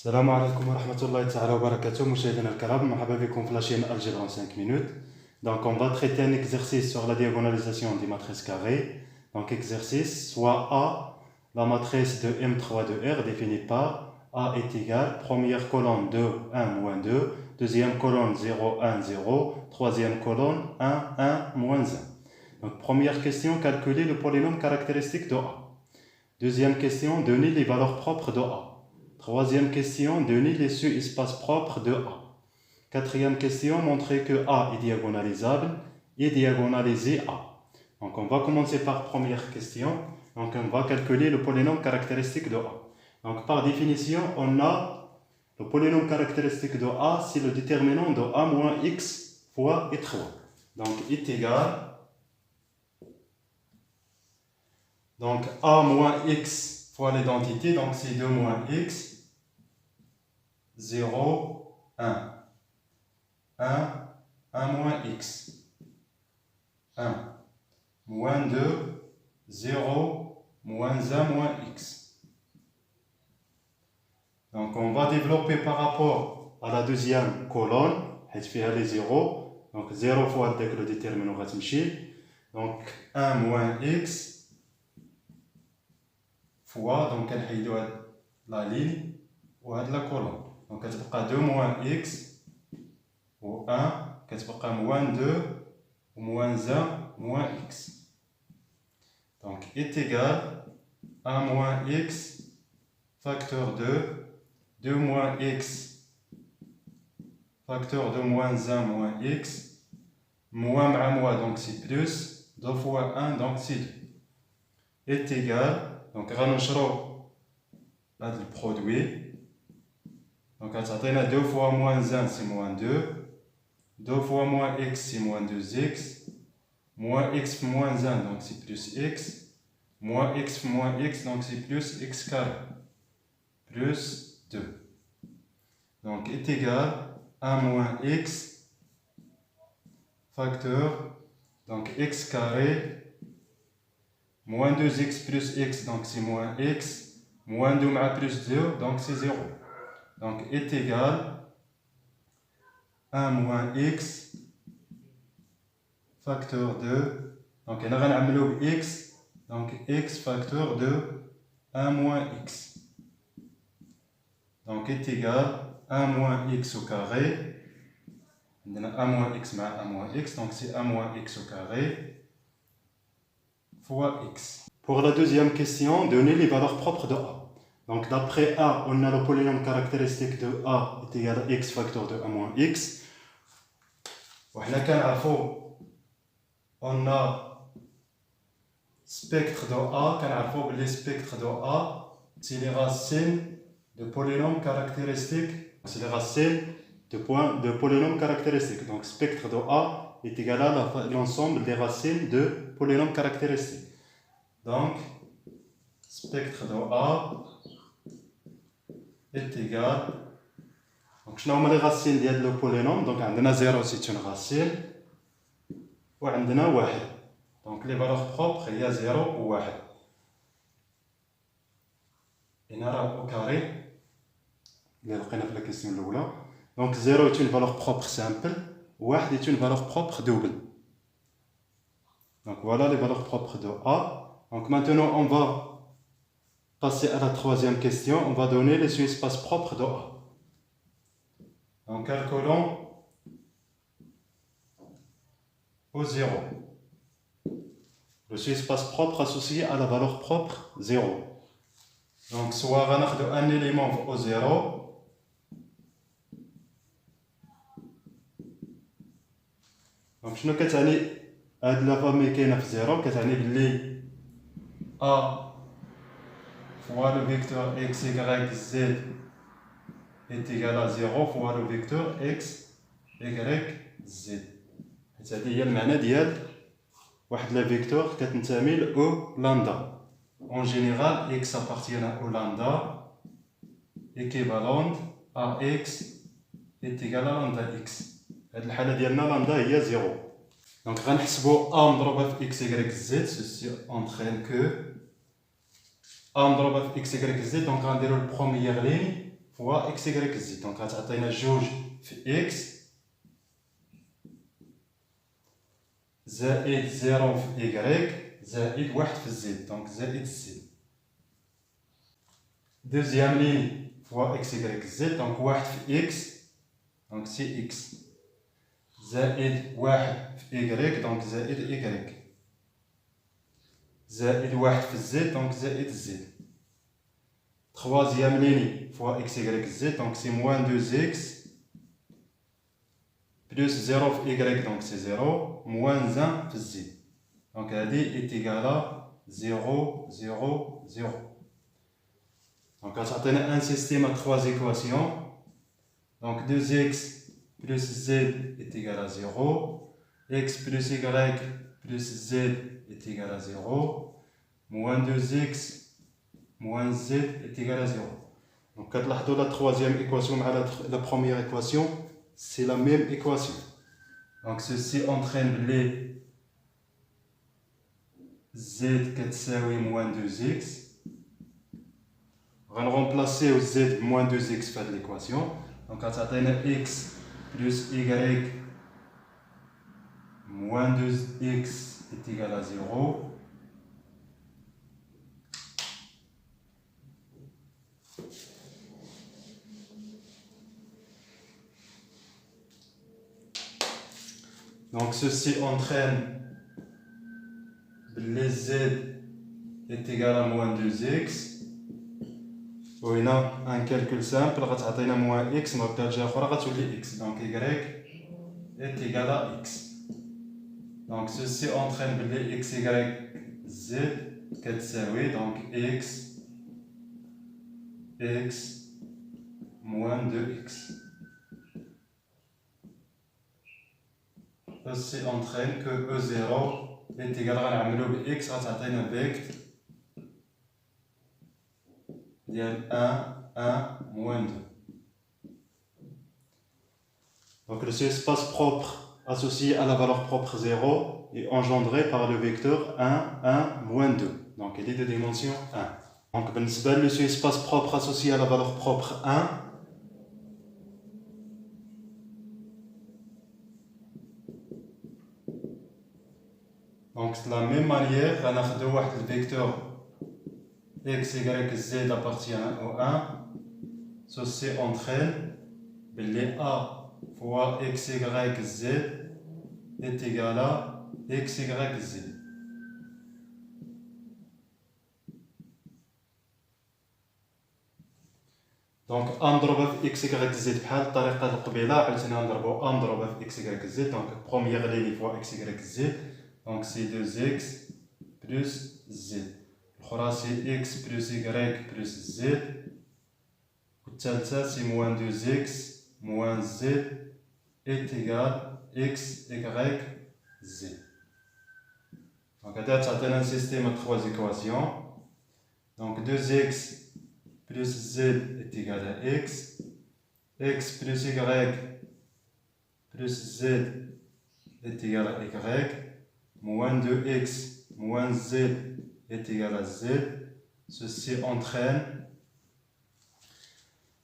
السلام عليكم ورحمة الله تعالى وبركاته مشاهدينا الكرام مرحبا بكم في لاشين Algèbre en 5 minutes. Donc on va traiter un exercice sur la diagonalisation des matrices carrées. Donc exercice soit A, la matrice de M3 de R définie par A est égal, première colonne 2, 1, moins 2, deuxième colonne 0, 1, 0, troisième colonne 1, 1, moins 1. Donc première question, calculer le polynôme caractéristique de A. Deuxième question, donner les valeurs propres de A. Troisième question, donner les sous-espaces propres de A. Quatrième question, montrer que A est diagonalisable et diagonaliser A. Donc on va commencer par première question. Donc on va calculer le polynôme caractéristique de A. Donc par définition, on a le polynôme caractéristique de A, c'est le déterminant de A moins X fois E3. Donc est égal. Donc A moins X fois l'identité, donc c'est 2 moins X. 0, 1. 1, 1 moins x. 1. Moins 2, 0, moins 1 moins x. Donc on va développer par rapport à la deuxième colonne, il y a les 0. Donc 0 fois le déterminant va donc 1 moins x fois, donc on va la ligne ou la colonne. Donc, il y a 2 moins x ou 1, il y a moins 2 ou moins 1 moins x. Donc, est égal à 1 moins x facteur 2, 2 moins x facteur de moins 1 moins x, moins à moins, donc c'est plus, 2 fois 1, donc c'est 2. Est égal, donc on va le produit. Donc, on a 2 fois moins 1, c'est moins 2. 2 fois moins x, c'est moins 2x. Moins x moins 1, donc c'est plus x. Moins x, donc c'est plus x carré. Plus 2. Donc, est égal à 1 moins x facteur, donc x carré, moins 2x plus x, donc c'est moins x. Moins 2 plus 2, donc c'est 0. Donc, est égal à 1 moins x facteur 2. Donc, on a x. Donc, x facteur de 1 moins x. Donc, est égal à 1 moins x au carré. On a 1 moins x mais 1 moins x. Donc, c'est 1 moins x au carré fois x. Pour la deuxième question, donner les valeurs propres de A. Donc d'après A, on a le polynôme caractéristique de A est égal à x facteur de 1 moins x. On a spectre de A, les spectres de A, c'est les racines de polynôme caractéristique. C'est les racines de polynôme caractéristique. Donc spectre de A est égal à l'ensemble des racines de polynôme caractéristique. Donc spectre de A est égal. Donc, je vais les racines de le polynôme. Donc, on a 0, c'est une racine. Et on a 1. Donc, les valeurs propres, il y a 0 ou 1. Et on a au carré. Il y a la question de la. Donc, 0 est une valeur propre simple. 1 est une valeur propre double. Donc, voilà les valeurs propres de A. Donc, maintenant, on va passer à la troisième question, on va donner les sous-espaces propres de A. Donc calculons au 0. Le sous-espace propre associé à la valeur propre 0. Donc soit on a un élément au 0. Donc شنو كتعني هاد لا فامي كاينه في 0 كتعني بلي A fois le vecteur x, y, z est égal à 0 fois le vecteur x, y, z. هذه هي المعنى ديال واحد لا فيكتور كتنتمي ل لامدا. En général, x appartient au lambda équivalente à x est égal à lambda x. هذه الحالة ديالنا لامدا هي 0. Donc غنحسبوا a مضروبة في x, y, z, ceci entraîne que A مضروبة في x, y, z, donc غنديرو البروميير لين fois x, y, z. Donc, غتعطينا جوج في x زائد 0 في y زائد 1 في z. Donc, زائد z. Deuxième ligne fois x, y, z. Donc, 1 في x. Donc, c'est x. زائد 1 في y. Donc, زائد y. زائد 1 في z. Donc, زائد z. Troisième ligne fois x, y, z. Donc, c'est moins 2x. Plus 0 في y. Donc, c'est 0. Moins 1 في z. Donc, AD est égal à 0, 0, 0. Donc, on a un système à 3 équations. Donc, 2x plus z est égal à 0. X plus y plus z est égal à 0. Moins 2x moins z est égal à 0. Donc, la troisième équation et la première équation, c'est la même équation. Donc, ceci entraîne les z كتساوي moins 2x. On va remplacer au z moins 2x par l'équation. Donc, on a x plus y moins 2x est égal à 0. Donc, ceci entraîne les z est égal à moins 2x. On a un calcul simple, on a moins x, on va x. Donc, y est égal à x. Donc, ceci entraîne les x, y, z, donc x, x, moins 2x. Ceci entraîne que E0 est égal à x, on a un vecteur. Il y a 1, 1, moins 2. Donc, le espace propre associé à la valeur propre 0 est engendré par le vecteur 1, 1, moins 2. Donc, il est de dimension 1. Donc, le espace propre associé à la valeur propre 1, donc, de la même manière, on a le vecteur x, y, z appartient au 1. Ceci entraîne que a fois x, y, z est égal à x, y, z. Donc, a نضربها في x, y, z بحال الطريقة القبيلة عاوتاني نضربو a نضربها في x, y, z. Donc, première ligne fois x, y, z. Donc, c'est 2x plus z. الأخرى c'est x plus y plus z. والثالثة c'est moins 2x moins z est égal x, y, z. Donc, هذا تعطينا un système à 3 équations. Donc, 2x plus z est égal à x. X plus y plus z est égal à y. Moins 2x moins z est égal à z. Ceci entraîne.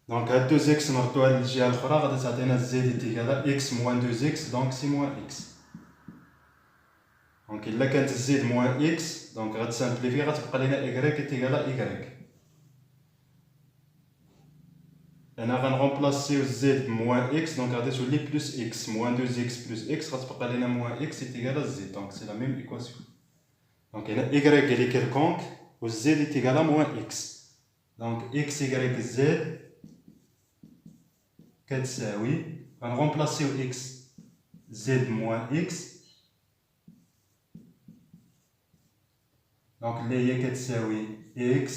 Donc, à 2x, on va z est égal à x moins 2x, donc c'est moins x. Donc, il y a z moins x, donc on va simplifier, on va y est égal à y. On va remplacer z moins x, donc on va sur les plus x, moins 2x plus x, on va moins x est égal à z, donc c'est la même équation. Donc, il y a y est quelconque, où z est égal à moins x. Donc, x, y, z, كتساوي غنرمبلاسيو x z moins x. Donc, اللي هي كتساوي x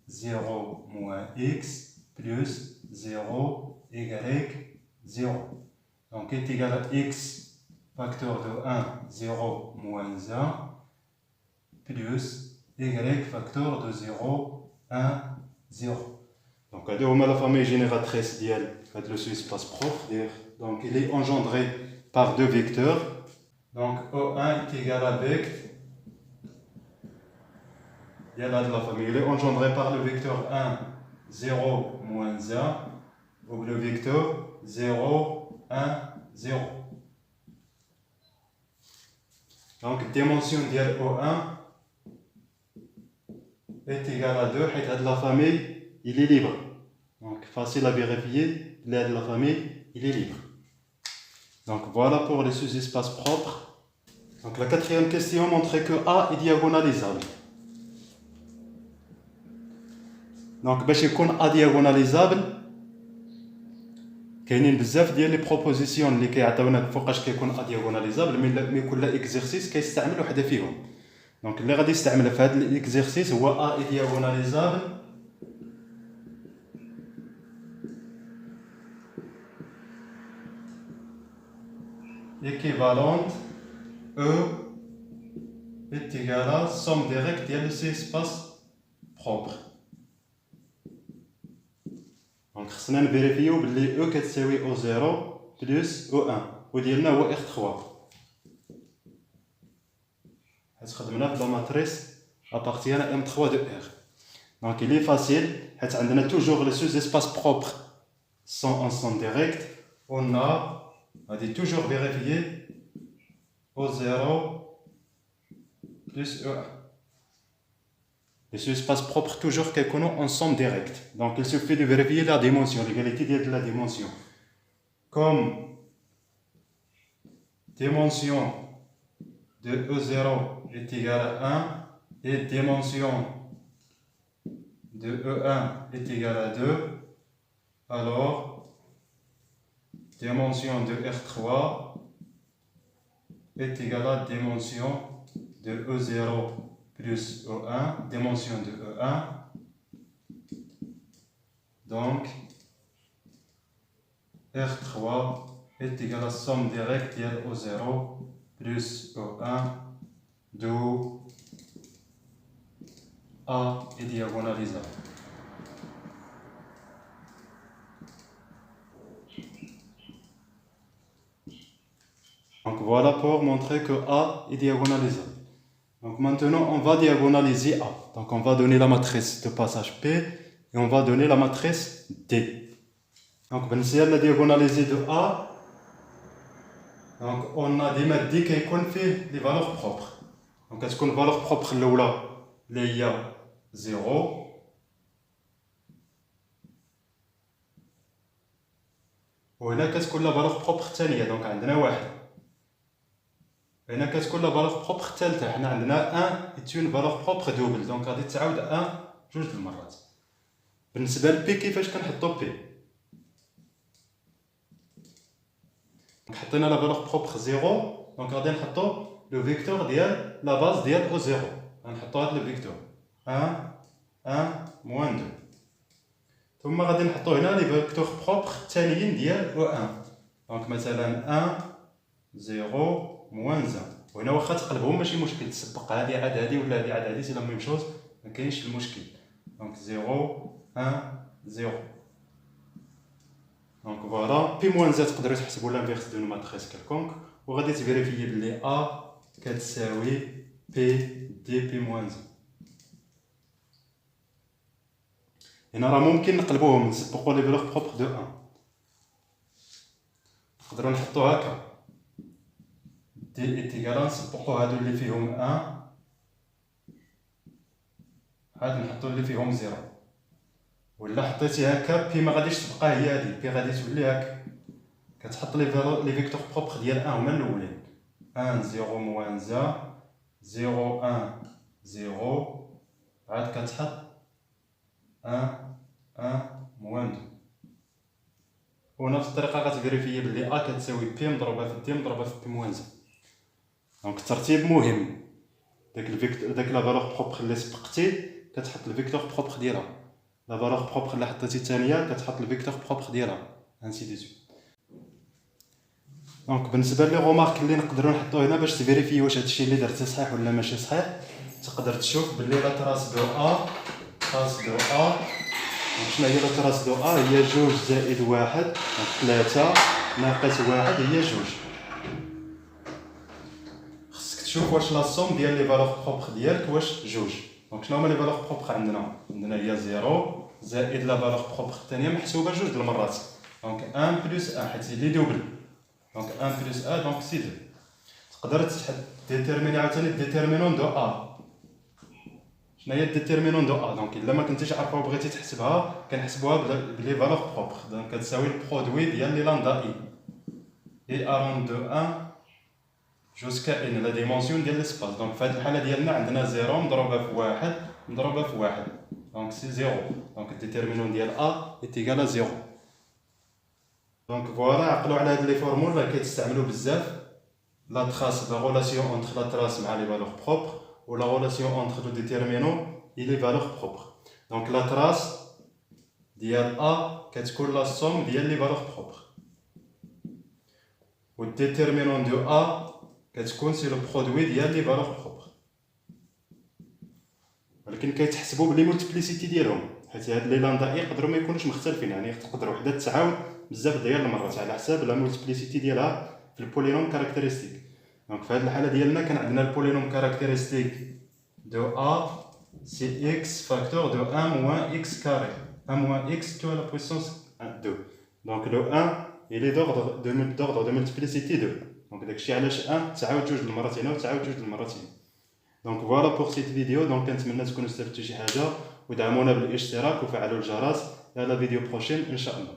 0 moins x plus 0 y 0. Donc, est égal à x facteur de 1 0 moins 1 plus y facteur de 0 1 0. Donc, on a la famille génératrice de le sous-espace propre. Donc, il est engendré par deux vecteurs. Donc, O1 est égal à vecteur. Il y a là de la famille. Il est engendré par le vecteur 1, 0, moins 1, ou le vecteur 0, 1, 0. Donc, dimension de O1 est égale à 2, et la famille, il est libre. Donc, facile à vérifier, l'aide de la famille, il est libre. Donc, voilà pour les sous-espaces propres. Donc, la quatrième question montrait que A est diagonalisable. Donc, باش يكون A diagonalisable, كاينين بزاف ديال لي بروبوزيسيون اللي كيعطيونا فوقاش كيكون A diagonalisable، مي كل اكزرسيس كيستعمل وحده فيهم. دونك اللي غادي يستعمل في هذا الاكزرسيس هو A est diagonalisable équivalente E est égale à somme directe ديال ces espaces propres. دونك خصنا نفيريفيو بلي او كتساوي او 0 بلس او 1 وديالنا هو ار 3 حيت خدمنا في لا ماتريس ابارتيان ام 3 دو ار. دونك il est facile حيت عندنا toujours les sous-espaces propres sont en somme directe. On a غادي toujours vérifier au 0 plus E1. Les sous-espaces propres toujours كيكونوا en somme directe. Donc il suffit de vérifier la dimension, l'égalité de la dimension. Comme dimension de E0 est égale à 1 et dimension de E1 est égale à 2, alors dimension de R3 est égale à dimension de E0 plus E1, dimension de E1. Donc, R3 est égal à somme directe de E0 plus E1, d'où A est diagonalisable. Donc voilà pour montrer que A est diagonalisable. Donc maintenant on va diagonaliser A. Donc on va donner la matrice de passage P et on va donner la matrice D. Donc بالنسبة la diagonaliser de A, donc on a ديما D كيكون فيه les valeurs propres. Donc كتكون valeur propre الأولى اللي هي 0. وهنا كتكون la valeur propre الثانية. Donc عندنا 1. هنا كتكون لا فالور بروبر الثالثه. حنا عندنا 1 est une valeur propre double. دونك غادي تعاود 1 جوج د المرات. بالنسبه لبي كيفاش كنحطو بي؟ حطينا لا فالور بروبر 0. دونك غادي نحطو لو فيكتور ديال لا باز ديال او 0. غنحطو هاد لو فيكتور 1 1 موان 2. ثم غادي نحطو هنا لي فيكتور بروبر الثانيين ديال او 1. دونك مثلا 1 0 موان 1. وهنا واخا تقلبهم ماشي مشكل، تسبق هادي عاد هادي ولا هادي عاد هادي، سي لا ميم شوز، ما كاينش المشكل. دونك 0 1 0. دونك فوالا بي موان 1 تقدروا تحسبوا لانفيرس دون ماتريس كالكونك، وغادي تفيريفيي بلي ا كتساوي بي دي بي موان 1. هنا راه ممكن نقلبوهم نسبقوا لي فالور بروبر دو 1. نقدروا نحطو هكا دي est égal à نسبقو هادو اللي فيهم 1 عاد نحطو اللي فيهم 0. ولا حطيتي هكا بي ما غاديش تبقى هي هادي، بي غادي تولي هكا كتحط لي فيكتور بروبر ديال 1 هما الاولين 1 0 موان 1 0 1 0 عاد كتحط 1 1 موان 2. ونفس الطريقه غتفيريفيي بلي ا كتساوي بي مضروبه في دي مضروبه في بي موان 1. دونك الترتيب مهم. داك الفيكتور داك لا فالور بروبر اللي سبقتي كتحط الفيكتور بروبر ديالها، لا فالور بروبر اللي حطيتي الثانيه كتحط الفيكتور بروبر ديالها، انسي دي سويت. دونك بالنسبه لي رومارك اللي نقدروا نحطو هنا باش تفيريفي واش هادشي اللي درتي صحيح ولا ماشي صحيح، تقدر تشوف باللي لا تراس دو ا تراس دو ا. شنو هي لا تراس دو ا؟ هي 2 زائد 1 دونك 3 ناقص 1 هي 2. شوف واش لا سوم ديال لي فالور بروبر ديالك واش 2. دونك شنو هما لي فالور بروبر عندنا؟ عندنا هي 0 زائد لا فالور بروبر الثانيه محسوبه جوج المرات. دونك 1 بلس 1 حيت لي دوبل، دونك 1 بلس 1 دونك سي 2. تقدر ديتيرميني عاوتاني ديتيرمينون دو ا. شنو هي ديتيرمينون دو ا؟ دونك الا ما كنتيش عارفها وبغيتي تحسبها كنحسبوها بلي فالور بروبر. دونك كتساوي البرودوي ديال لي لامدا اي اروند دو 1 جوسكا ان لا ديمونسيون ديال ليسباس. دونك في هذه الحاله ديالنا عندنا 0 مضروبه في 1 مضروبه في 1، دونك سي 0. دونك الديتيرمينون ديال ا ايتيغال 0. دونك فوالا عقلوا على هاد لي فورمول راه كيتستعملوا بزاف. لا تراس لا ريلاسيون اونتر لا تراس مع لي فالور بروبر و لا ريلاسيون اونتر لو ديتيرمينون اي لي فالور بروبر. دونك لا تراس ديال ا كتكون لا سوم ديال لي فالور بروبر، و الديتيرمينون دو ا كتكون سي لو برودوي ديال لي فالور بروبر. ولكن كيتحسبوا بلي مولتيبليسيتي ديالهم، حيت هاد لي لامدا اي يقدروا ما يكونوش مختلفين، يعني تقدر وحده تتعاود بزاف ديال المرات على حساب لا مولتيبليسيتي ديالها في البولينوم كاركتيرستيك. دونك في هاد الحاله ديالنا كان عندنا البولينوم كاركتيرستيك دو ا سي اكس فاكتور دو 1 موان اكس كاري، 1 موان اكس تو لا بويسونس 2. دونك لو 1 il est d'ordre de multiplicité 2. دونك داكشي علاش 1 تعاود جوج المرات هنا وتعاود جوج المرات هنا. دونك فوالا بور سيت فيديو. دونك كنتمنى تكونوا استفدتوا شي حاجه، ودعمونا بالاشتراك وفعلوا الجرس. الى فيديو بروشين ان شاء الله.